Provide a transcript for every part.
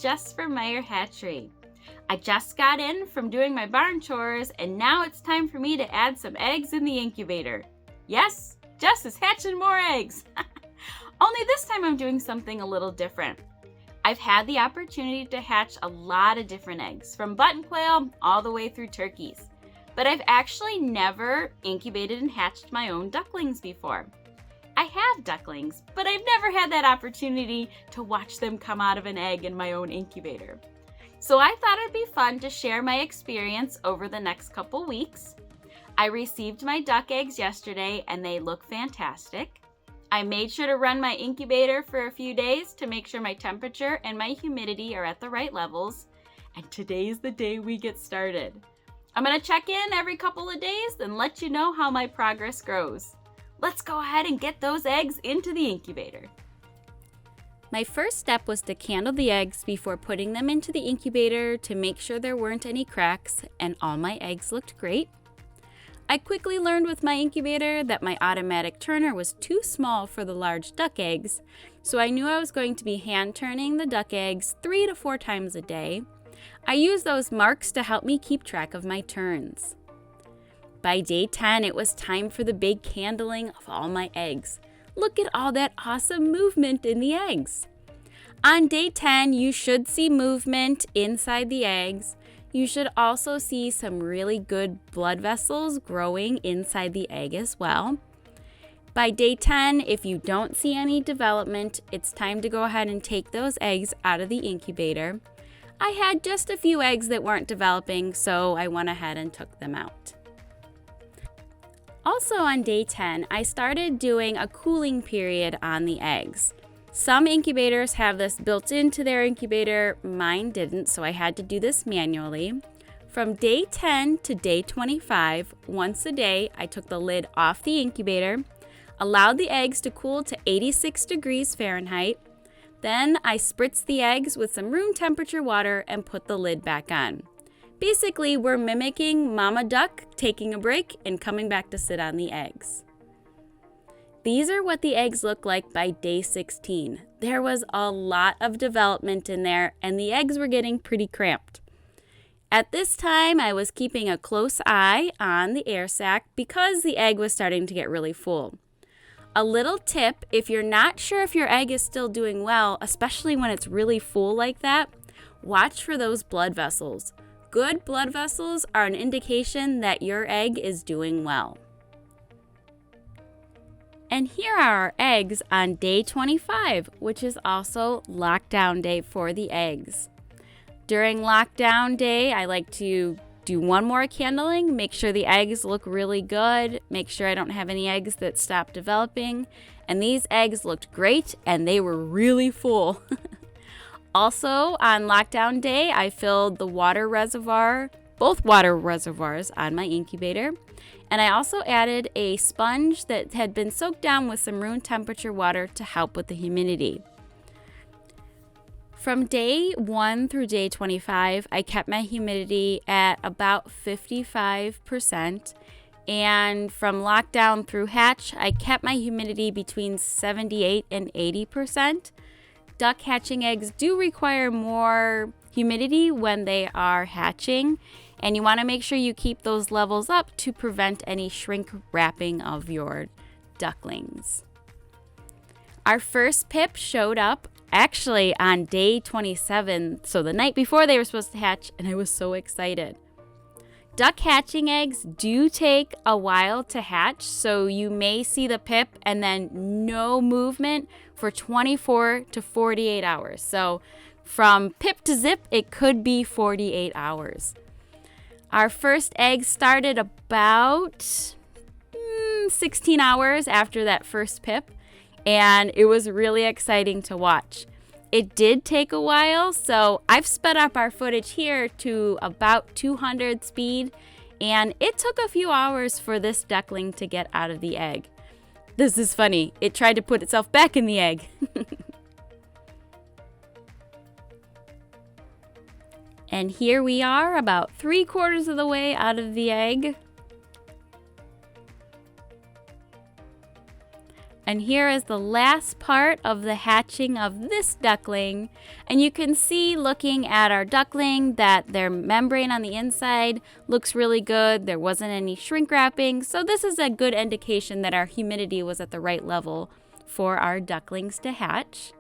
Jess from Meyer Hatchery. I just got in from doing my barn chores, and now it's time for me to add some eggs in the incubator. Yes, Jess is hatching more eggs. Only this time I'm doing something a little different. I've had the opportunity to hatch a lot of different eggs, from button quail all the way through turkeys. But I've actually never incubated and hatched my own ducklings before. I have ducklings, but I've never had that opportunity to watch them come out of an egg in my own incubator. So I thought it'd be fun to share my experience over the next couple weeks. I received my duck eggs yesterday and they look fantastic. I made sure to run my incubator for a few days to make sure my temperature and my humidity are at the right levels. And today's the day we get started. I'm going to check in every couple of days and let you know how my progress grows. Let's go ahead and get those eggs into the incubator. My first step was to candle the eggs before putting them into the incubator to make sure there weren't any cracks and all my eggs looked great. I quickly learned with my incubator that my automatic turner was too small for the large duck eggs, so I knew I was going to be hand turning the duck eggs 3 to 4 times a day. I used those marks to help me keep track of my turns. By day 10, it was time for the big candling of all my eggs. Look at all that awesome movement in the eggs. On day 10, you should see movement inside the eggs. You should also see some really good blood vessels growing inside the egg as well. By day 10, if you don't see any development, it's time to go ahead and take those eggs out of the incubator. I had just a few eggs that weren't developing, so I went ahead and took them out. Also on day 10, I started doing a cooling period on the eggs. Some incubators have this built into their incubator, mine didn't, so I had to do this manually. From day 10 to day 25, once a day, I took the lid off the incubator, allowed the eggs to cool to 86 degrees Fahrenheit. Then I spritzed the eggs with some room temperature water and put the lid back on. Basically, we're mimicking Mama Duck taking a break and coming back to sit on the eggs. These are what the eggs look like by day 16. There was a lot of development in there and the eggs were getting pretty cramped. At this time, I was keeping a close eye on the air sac because the egg was starting to get really full. A little tip, if you're not sure if your egg is still doing well, especially when it's really full like that, watch for those blood vessels. Good blood vessels are an indication that your egg is doing well. And here are our eggs on day 25, which is also lockdown day for the eggs. During lockdown day, I like to do one more candling, make sure the eggs look really good, make sure I don't have any eggs that stop developing. And these eggs looked great and they were really full. Also, on lockdown day, I filled the water reservoir, both water reservoirs on my incubator. And I also added a sponge that had been soaked down with some room temperature water to help with the humidity. From day 1 through day 25, I kept my humidity at about 55%. And from lockdown through hatch, I kept my humidity between 78 and 80%. Duck hatching eggs do require more humidity when they are hatching, and you want to make sure you keep those levels up to prevent any shrink wrapping of your ducklings. Our first pip showed up actually on day 27, so the night before they were supposed to hatch, and I was so excited. Duck hatching eggs do take a while to hatch, so you may see the pip and then no movement for 24 to 48 hours. So from pip to zip, it could be 48 hours. Our first egg started about 16 hours after that first pip, and it was really exciting to watch. It did take a while, so I've sped up our footage here to about 200 speed, and it took a few hours for this duckling to get out of the egg. This is funny. It tried to put itself back in the egg. And here we are, about 3/4 of the way out of the egg. And here is the last part of the hatching of this duckling. And you can see, looking at our duckling, that their membrane on the inside looks really good. There wasn't any shrink wrapping. So this is a good indication that our humidity was at the right level for our ducklings to hatch.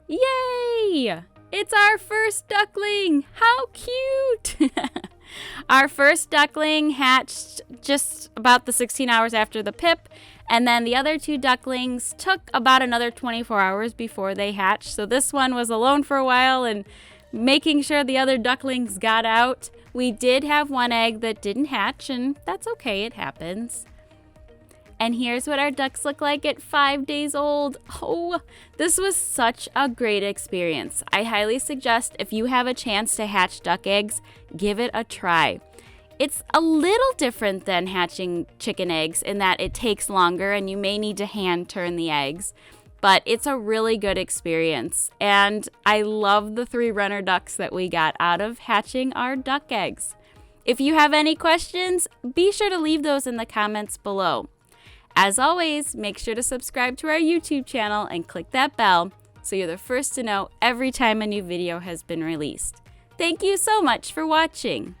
Yay! It's our first duckling! How cute! Our first duckling hatched just about the 16 hours after the pip, and then the other 2 ducklings took about another 24 hours before they hatched. So this one was alone for a while and making sure the other ducklings got out. We did have 1 egg that didn't hatch, and that's okay, it happens. And here's what our ducks look like at 5 days old. Oh, this was such a great experience. I highly suggest, if you have a chance to hatch duck eggs, give it a try. It's a little different than hatching chicken eggs in that it takes longer and you may need to hand turn the eggs, but it's a really good experience. And I love the 3 runner ducks that we got out of hatching our duck eggs. If you have any questions, be sure to leave those in the comments below. As always, make sure to subscribe to our YouTube channel and click that bell so you're the first to know every time a new video has been released. Thank you so much for watching.